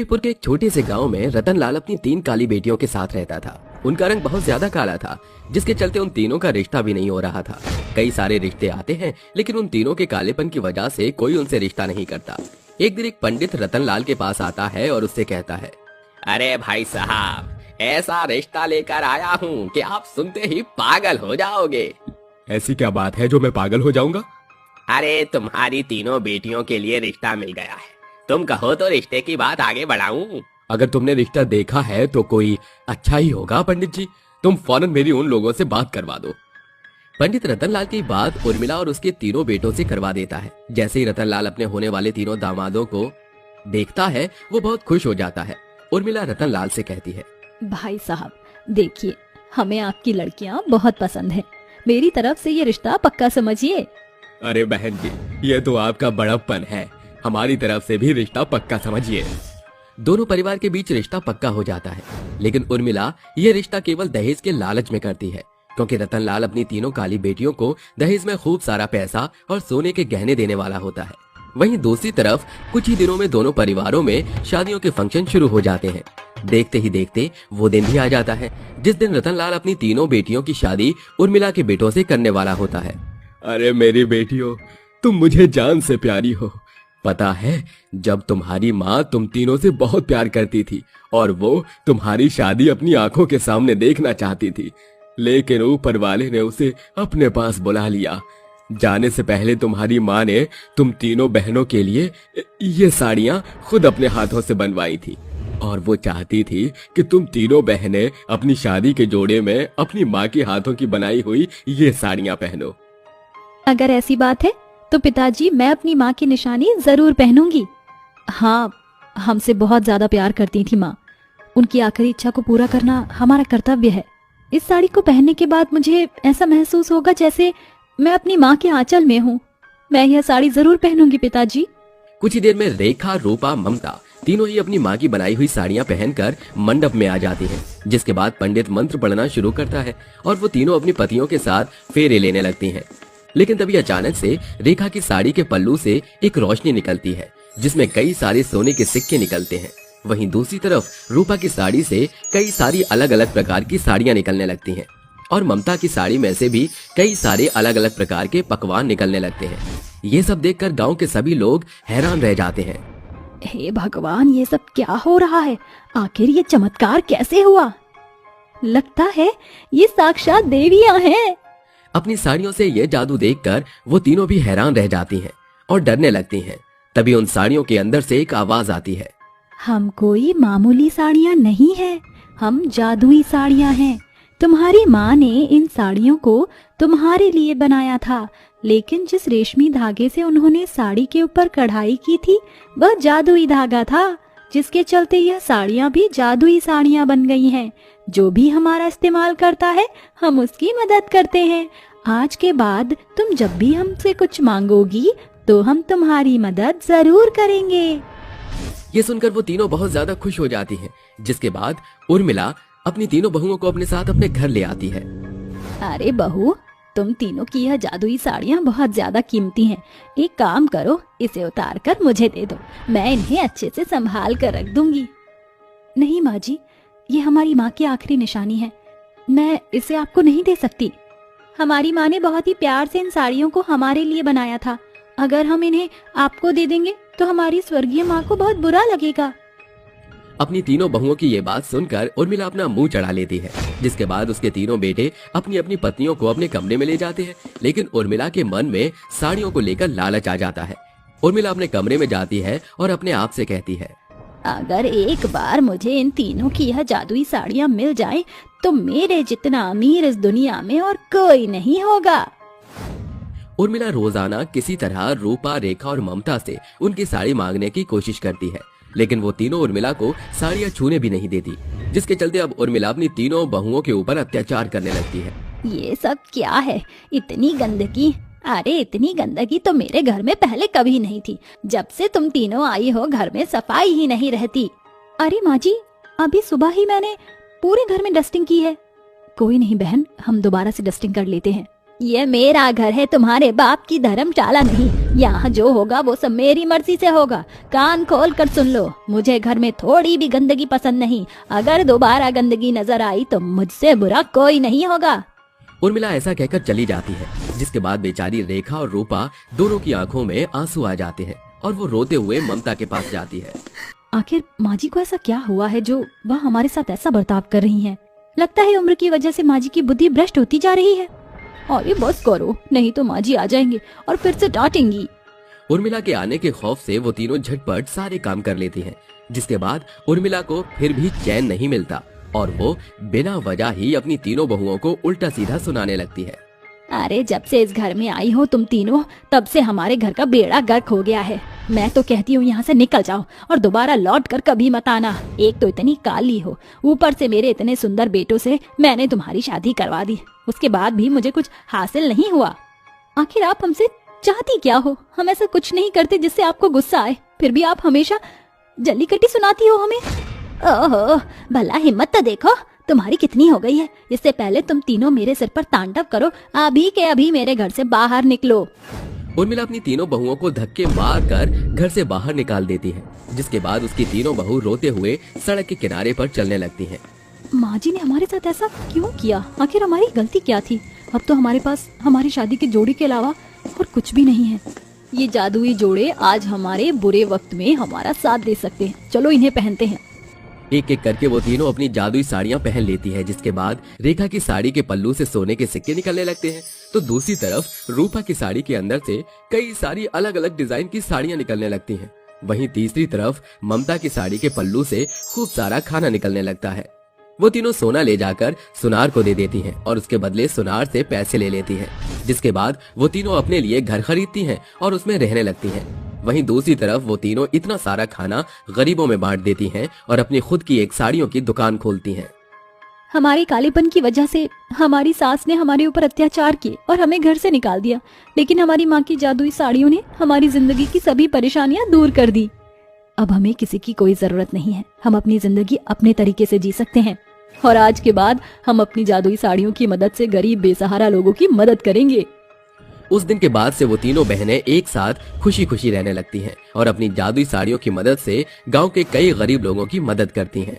जयपुर के एक छोटे से गांव में रतनलाल अपनी 3 काली बेटियों के साथ रहता था। उनका रंग बहुत ज्यादा काला था, जिसके चलते उन तीनों का रिश्ता भी नहीं हो रहा था। कई सारे रिश्ते आते हैं, लेकिन उन तीनों के कालेपन की वजह से कोई उनसे रिश्ता नहीं करता। एक दिन एक पंडित रतनलाल के पास आता है और उससे कहता है, अरे भाई साहब, ऐसा रिश्ता लेकर आया हूँ कि आप सुनते ही पागल हो जाओगे। ऐसी क्या बात है जो मैं पागल हो जाऊंगा? अरे तुम्हारी तीनों बेटियों के लिए रिश्ता मिल गया है। तुम कहो तो रिश्ते की बात आगे बढ़ाऊं। अगर तुमने रिश्ता देखा है तो कोई अच्छा ही होगा पंडित जी। तुम फौरन मेरी उन लोगों से बात करवा दो। पंडित रतनलाल की बात उर्मिला और उसके तीनों बेटों से करवा देता है। जैसे ही रतनलाल अपने होने वाले तीनों दामादों को देखता है, वो बहुत खुश हो जाता है। उर्मिला रतनलाल से कहती है, भाई साहब देखिए, हमें आपकी लड़कियां बहुत पसंद है। मेरी तरफ से ये रिश्ता पक्का समझिए। अरे बहन जी, ये तो आपका बड़प्पन है। हमारी तरफ से भी रिश्ता पक्का समझिए। दोनों परिवार के बीच रिश्ता पक्का हो जाता है, लेकिन उर्मिला ये रिश्ता केवल दहेज के लालच में करती है, क्योंकि रतनलाल अपनी तीनों काली बेटियों को दहेज में खूब सारा पैसा और सोने के गहने देने वाला होता है। वहीं दूसरी तरफ कुछ ही दिनों में दोनों परिवारों में शादियों के फंक्शन शुरू हो जाते हैं। देखते ही देखते वो दिन भी आ जाता है जिस दिन रतनलाल अपनी तीनों बेटियों की शादी उर्मिला के बेटों से करने वाला होता है। अरे मेरी बेटियों, तुम मुझे जान से प्यारी हो। पता है, जब तुम्हारी माँ तुम तीनों से बहुत प्यार करती थी और वो तुम्हारी शादी अपनी आंखों के सामने देखना चाहती थी, लेकिन ऊपर वाले ने उसे अपने पास बुला लिया। जाने से पहले तुम्हारी माँ ने तुम तीनों बहनों के लिए ये साड़ियाँ खुद अपने हाथों से बनवाई थी और वो चाहती थी कि तुम तीनों बहनें अपनी शादी के जोड़े में अपनी माँ के हाथों की बनाई हुई ये साड़ियाँ पहनो। अगर ऐसी बात है तो पिताजी, मैं अपनी माँ की निशानी जरूर पहनूंगी। हाँ, हमसे बहुत ज्यादा प्यार करती थी माँ। उनकी आखिरी इच्छा को पूरा करना हमारा कर्तव्य है। इस साड़ी को पहनने के बाद मुझे ऐसा महसूस होगा जैसे मैं अपनी माँ के आंचल में हूँ। मैं यह साड़ी जरूर पहनूंगी पिताजी। कुछ ही देर में रेखा, रूपा, ममता तीनों ही अपनी माँ की बनाई हुई साड़ियाँ पहनकर मंडप में आ जाती हैं, जिसके बाद पंडित मंत्र पढ़ना शुरू करता है और वो तीनों अपनी पतियों के साथ फेरे लेने लगती हैं। लेकिन तभी अचानक से रेखा की साड़ी के पल्लू से एक रोशनी निकलती है, जिसमें कई सारे सोने के सिक्के निकलते हैं। वहीं दूसरी तरफ रूपा की साड़ी से कई सारी अलग अलग प्रकार की साड़ियाँ निकलने लगती हैं और ममता की साड़ी में से भी कई सारे अलग अलग प्रकार के पकवान निकलने लगते हैं। ये सब देखकर गांव के सभी लोग हैरान रह जाते हैं। हे भगवान, ये सब क्या हो रहा है? आखिर ये चमत्कार कैसे हुआ? लगता है ये साक्षात देवियां हैं। अपनी साड़ियों से ये जादू देखकर वो तीनों भी हैरान रह जाती हैं और डरने लगती हैं। तभी उन साड़ियों के अंदर से एक आवाज आती है, हम कोई मामूली साड़ियाँ नहीं है, हम जादुई साड़ियाँ हैं। तुम्हारी माँ ने इन साड़ियों को तुम्हारे लिए बनाया था, लेकिन जिस रेशमी धागे से उन्होंने साड़ी के ऊपर कढ़ाई की थी वह जादुई धागा था, जिसके चलते यह साड़ियाँ भी जादुई साड़ियाँ बन गई हैं। जो भी हमारा इस्तेमाल करता है हम उसकी मदद करते हैं। आज के बाद तुम जब भी हमसे कुछ मांगोगी तो हम तुम्हारी मदद जरूर करेंगे। ये सुनकर वो तीनों बहुत ज्यादा खुश हो जाती हैं, जिसके बाद उर्मिला अपनी तीनों बहुओं को अपने साथ अपने घर ले आती है। अरे बहू, तुम तीनों की यह जादुई साड़ियाँ बहुत ज्यादा कीमती हैं। एक काम करो, इसे उतार कर मुझे दे दो, मैं इन्हें अच्छे से संभाल कर रख दूंगी। नहीं माँ जी, ये हमारी माँ की आखिरी निशानी है, मैं इसे आपको नहीं दे सकती। हमारी माँ ने बहुत ही प्यार से इन साड़ियों को हमारे लिए बनाया था। अगर हम इन्हें आपको दे देंगे तो हमारी स्वर्गीय माँ को बहुत बुरा लगेगा। अपनी तीनों बहुओं की ये बात सुनकर उर्मिला अपना मुंह चढ़ा लेती है, जिसके बाद उसके तीनों बेटे अपनी अपनी पत्नियों को अपने कमरे में ले जाते हैं। लेकिन उर्मिला के मन में साड़ियों को लेकर लालच आ जाता है। उर्मिला अपने कमरे में जाती है और अपने आप से कहती है, अगर एक बार मुझे इन तीनों की यह जादुई साड़ियाँ मिल जाएं, तो मेरे जितना अमीर इस दुनिया में और कोई नहीं होगा। उर्मिला रोजाना किसी तरह रूपा, रेखा और ममता से उनकी साड़ी मांगने की कोशिश करती है, लेकिन वो तीनों उर्मिला को साड़ियाँ छूने भी नहीं देती, जिसके चलते अब उर्मिला अपनी तीनों बहुओं के ऊपर अत्याचार करने लगती है। ये सब क्या है? इतनी गंदगी! अरे इतनी गंदगी तो मेरे घर में पहले कभी नहीं थी। जब से तुम तीनों आई हो घर में सफाई ही नहीं रहती। अरे माँ जी, अभी सुबह ही मैंने पूरे घर में डस्टिंग की है। कोई नहीं बहन, हम दोबारा से डस्टिंग कर लेते हैं। ये मेरा घर है, तुम्हारे बाप की धर्मशाला नहीं। यहाँ जो होगा वो सब मेरी मर्जी से होगा। कान खोल कर सुन लो, मुझे घर में थोड़ी भी गंदगी पसंद नहीं। अगर दोबारा गंदगी नजर आई तो मुझसे बुरा कोई नहीं होगा। उर्मिला ऐसा कहकर चली जाती है, जिसके बाद बेचारी रेखा और रूपा दोनों की आंखों में आंसू आ जाते हैं और वो रोते हुए ममता के पास जाती है। आखिर माँ जी को ऐसा क्या हुआ है जो वह हमारे साथ ऐसा बर्ताव कर रही हैं? लगता है उम्र की वजह से माँ जी की बुद्धि भ्रष्ट होती जा रही है। और ये बस करो, नहीं तो माँ जी आ जाएंगे और फिर से डांटेंगी। उर्मिला के आने के खौफ से वो तीनों झटपट सारे काम कर लेती हैं, जिसके बाद उर्मिला को फिर भी चैन नहीं मिलता और वो बिना वजह ही अपनी तीनों बहुओं को उल्टा सीधा सुनाने लगती है। अरे जब से इस घर में आई हो तुम तीनों, तब से हमारे घर का बेड़ा गर्क हो गया है। मैं तो कहती हूँ यहाँ से निकल जाओ और दोबारा लौट कर कभी मत आना। एक तो इतनी काली हो, ऊपर से मेरे इतने सुंदर बेटों से मैंने तुम्हारी शादी करवा दी, उसके बाद भी मुझे कुछ हासिल नहीं हुआ। आखिर आप हमसे चाहती क्या हो? हम ऐसा कुछ नहीं करते जिससे आपको गुस्सा आए, फिर भी आप हमेशा जल्लीकट्टी सुनाती हो हमें। ओहो, भला हिम्मत तो देखो तुम्हारी कितनी हो गई है। इससे पहले तुम तीनों मेरे सिर पर तांडव करो, अभी के अभी मेरे घर से बाहर निकलो। उर्मिला अपनी तीनों बहुओं को धक्के मार कर घर से बाहर निकाल देती है, जिसके बाद उसकी तीनों बहू रोते हुए सड़क के किनारे पर चलने लगती हैं। माँ जी ने हमारे साथ ऐसा क्यों किया? आखिर हमारी गलती क्या थी? अब तो हमारे पास हमारी शादी के जोड़े के अलावा और कुछ भी नहीं है। ये जादुई जोड़े आज हमारे बुरे वक्त में हमारा साथ दे सकते हैं। चलो इन्हें पहनते हैं। एक एक करके वो तीनों अपनी जादुई साड़ियां पहन लेती है, जिसके बाद रेखा की साड़ी के पल्लू से सोने के सिक्के निकलने लगते हैं, तो दूसरी तरफ रूपा की साड़ी के अंदर से कई सारी अलग अलग डिजाइन की साड़ियां निकलने लगती हैं। वहीं तीसरी तरफ ममता की साड़ी के पल्लू से खूब सारा खाना निकलने लगता है। वो तीनों सोना ले जाकर सुनार को दे देती हैं और उसके बदले सुनार से पैसे ले लेती हैं, जिसके बाद वो तीनों अपने लिए घर खरीदती हैं और उसमें रहने लगती हैं। वहीं दूसरी तरफ वो तीनों इतना सारा खाना गरीबों में बांट देती हैं और अपनी खुद की एक साड़ियों की दुकान खोलती हैं। हमारे कालेपन की वजह से हमारी सास ने हमारे ऊपर अत्याचार किए और हमें घर से निकाल दिया, लेकिन हमारी माँ की जादुई साड़ियों ने हमारी जिंदगी की सभी परेशानियां दूर कर दी। अब हमें किसी की कोई जरूरत नहीं है। हम अपनी जिंदगी अपने तरीके से जी सकते हैं और आज के बाद हम अपनी जादुई साड़ियों की मदद से गरीब बेसहारा लोगों की मदद करेंगे। उस दिन के बाद से वो तीनों बहनें एक साथ खुशी खुशी रहने लगती हैं और अपनी जादुई साड़ियों की मदद से गांव के कई गरीब लोगों की मदद करती हैं।